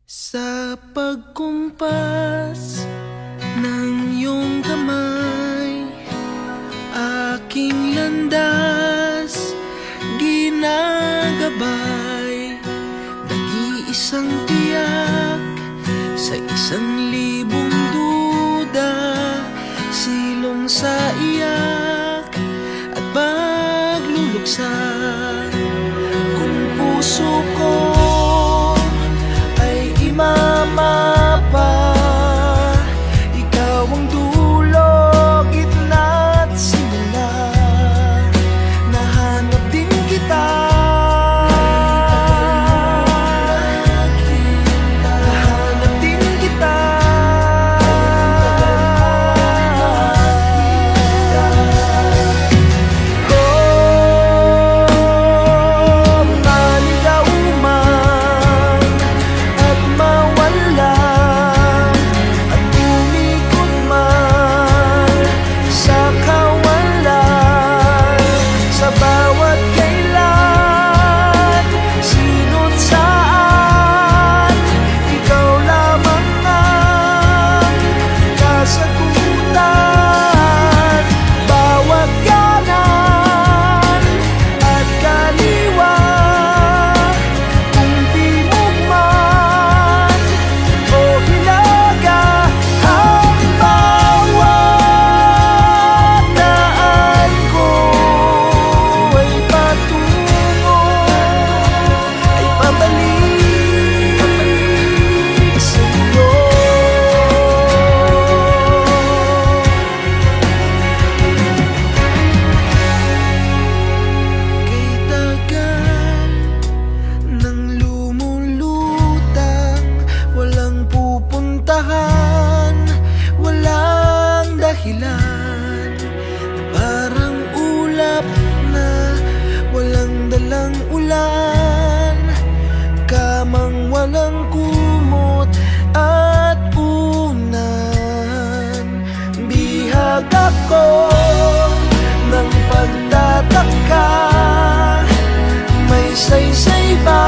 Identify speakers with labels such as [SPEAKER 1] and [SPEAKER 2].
[SPEAKER 1] Sa pagkumpas ng iyong kamay, aking landas ginagabay. Nag-iisang tiyak sa 1,000 duda, silong sa iyak at pagluluksa. Kung puso ko mapa, ikaw ang dulo, gitna at simula. Nahanap din kita, nahanap din kita. Oh, maligaw man at mawala, bawat kailan, sino't saan, ikaw lamang ang kasagutan. Bawat kanan at kaliwa, kung timog man o hilaga, ang bawat daan ko walang dahilan, parang ulap na walang dalang ulan, kamang walang kumot at unan. Bihag ako ng pagtataka, may saysay ba